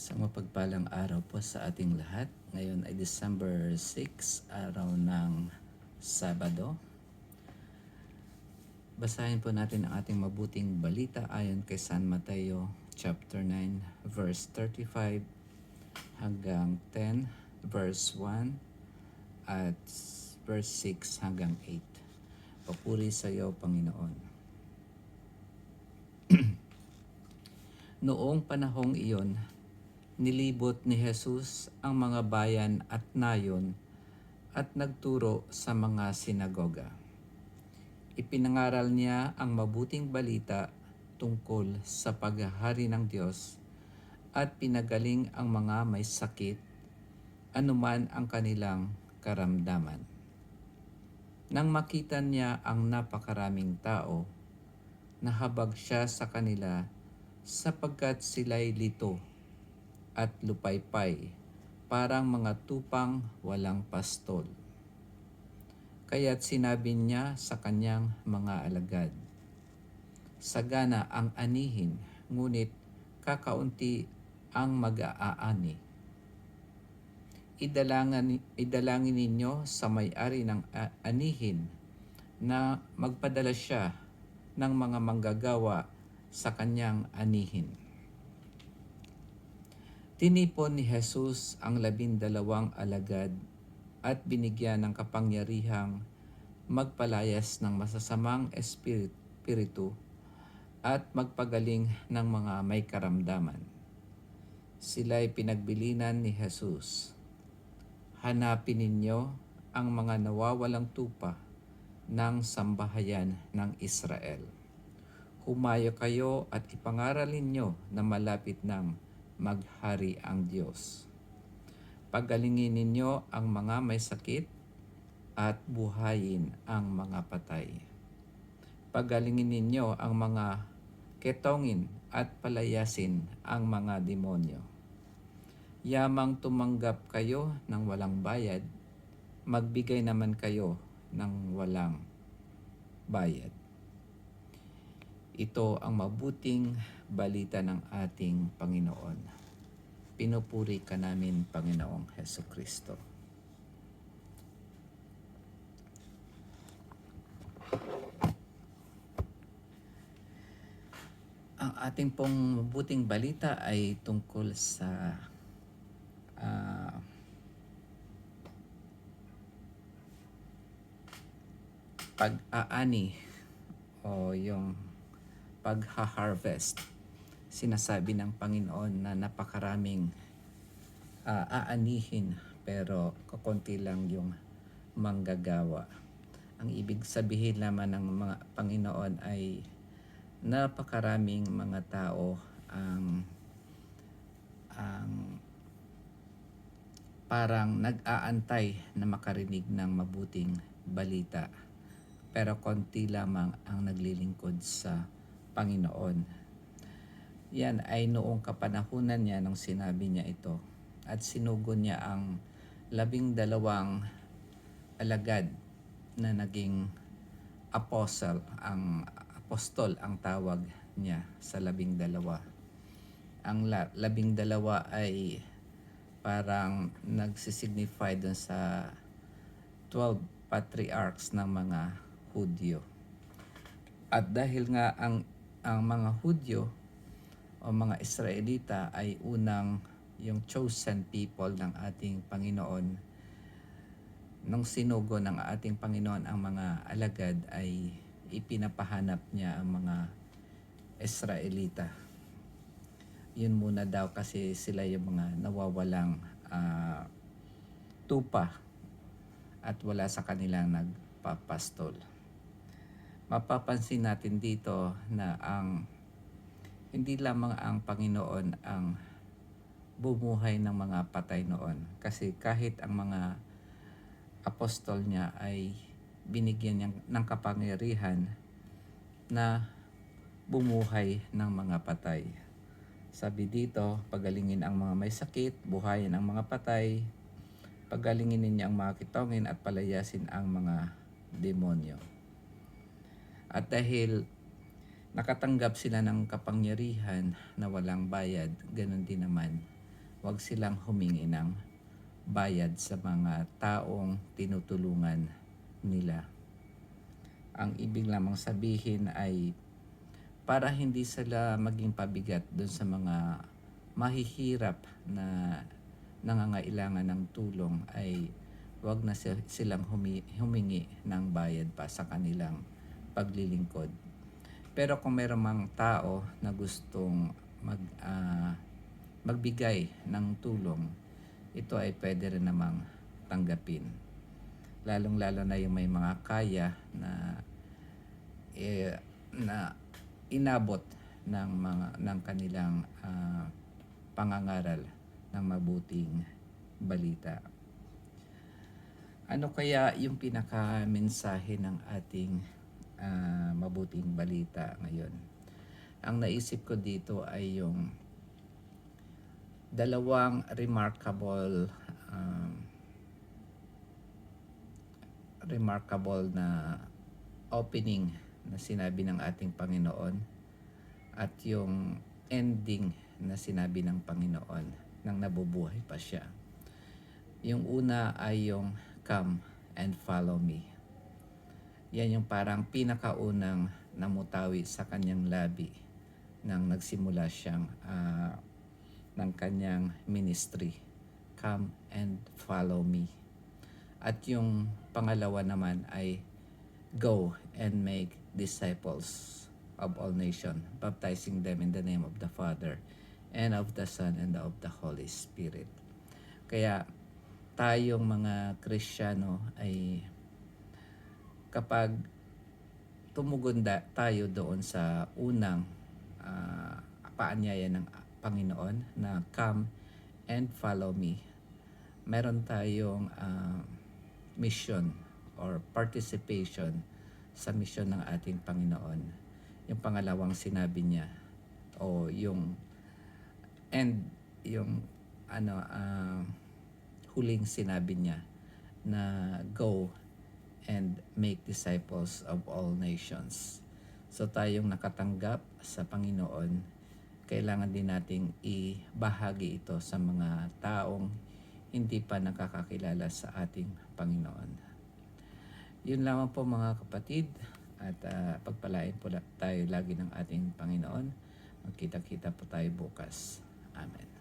Isang mapagpalang araw po sa ating lahat. Ngayon ay December 6, araw ng Sabado. Basahin po natin ang ating mabuting balita ayon kay San Mateo chapter 9 verse 35 hanggang 10, verse 1 at verse 6 hanggang 8. Papuri sa iyo, Panginoon. Noong panahong iyon, nilibot ni Jesus ang mga bayan at nayon at nagturo sa mga sinagoga. Ipinangaral niya ang mabuting balita tungkol sa paghahari ng Diyos at pinagaling ang mga may sakit, anuman ang kanilang karamdaman. Nang makita niya ang napakaraming tao, nahabag siya sa kanila sapagkat sila'y lito at lupaypay, parang mga tupang walang pastol. Kaya't sinabi niya sa kanyang mga alagad, "Sagana ang anihin, ngunit kakaunti ang mag-aani. Idalangin ninyo sa may-ari ng anihin na magpadala siya ng mga manggagawa sa kanyang anihin." Tinipon ni Jesus ang 12 alagad at binigyan ng kapangyarihang magpalayas ng masasamang espiritu at magpagaling ng mga may karamdaman. Sila'y pinagbilinan ni Jesus, "Hanapin ninyo ang mga nawawalang tupa ng sambahayan ng Israel. Humayo kayo at ipangaral ninyo na malapit ng maghari ang Diyos. Pagalingin ninyo ang mga may sakit at buhayin ang mga patay. Pagalingin ninyo ang mga ketongin at palayasin ang mga demonyo. Yamang tumanggap kayo ng walang bayad, magbigay naman kayo ng walang bayad." Ito ang mabuting balita ng ating Panginoon. Pinupuri ka namin, Panginoong Hesukristo. Ang ating pong mabuting balita ay tungkol sa pag-aani o yung pagha-harvest. Sinasabi ng Panginoon na napakaraming aanihin pero kakunti lang yung manggagawa. Ang ibig sabihin naman ng mga Panginoon ay napakaraming mga tao ang parang nag-aantay na makarinig ng mabuting balita, pero konti lamang ang naglilingkod sa Panginoon. Yan ay noong kapanahunan niya nung sinabi niya ito, at sinugo niya ang 12 alagad na naging apostol ang tawag niya sa 12. Ang 12 ay parang nagsisignify dun sa 12 patriarchs ng mga Hudyo. At dahil nga ang mga Hudyo o mga Israelita ay unang yung chosen people ng ating Panginoon, nung sinugo ng ating Panginoon ang mga alagad ay ipinapahanap niya ang mga Israelita. Yun muna daw kasi sila yung mga nawawalang tupa at wala sa kanilang nagpapastol. Mapapansin natin dito na hindi lamang ang Panginoon ang bumuhay ng mga patay noon. Kasi kahit ang mga apostol niya ay binigyan niya ng kapangyarihan na bumuhay ng mga patay. Sabi dito, pagalingin ang mga may sakit, buhayin ang mga patay, pagalingin ninyo ang mga kitongin at palayasin ang mga demonyo. At dahil nakatanggap sila ng kapangyarihan na walang bayad, ganun din naman wag silang humingi ng bayad sa mga taong tinutulungan nila. Ang ibig lamang sabihin ay para hindi sila maging pabigat doon sa mga mahihirap na nangangailangan ng tulong, ay wag na silang humingi ng bayad pa sa kanilang paglilingkod. Pero kung meron mang tao na gustong magbigay ng tulong, ito ay pwede rin namang tanggapin. Lalong-lalo na yung may mga kaya na inabot ng kanilang pangangaral ng mabuting balita. Ano kaya yung pinaka-mensahe ng ating mabuting balita ngayon? Ang naisip ko dito ay yung dalawang remarkable na opening na sinabi ng ating Panginoon at yung ending na sinabi ng Panginoon nang nabubuhay pa siya. Yung una ay yung "Come and follow me." Yan yung parang pinakaunang namutawi sa kanyang labi nang nagsimula siyang ng kanyang ministry. Come and follow me. At yung pangalawa naman ay "Go and make disciples of all nations, baptizing them in the name of the Father and of the Son and of the Holy Spirit." Kaya tayong mga Kristiyano ay kapag tumugon tayo doon sa unang paanyaya ng Panginoon na "Come and follow me," meron tayong mission or participation sa mission ng ating Panginoon. Yung pangalawang sinabi niya o yung huling sinabi niya na "Go and make disciples of all nations." So tayong nakatanggap sa Panginoon, kailangan din nating ibahagi ito sa mga taong hindi pa nakakakilala sa ating Panginoon. Yun lamang po mga kapatid, at pagpalain po tayo lagi ng ating Panginoon. Magkita-kita po tayo bukas. Amen.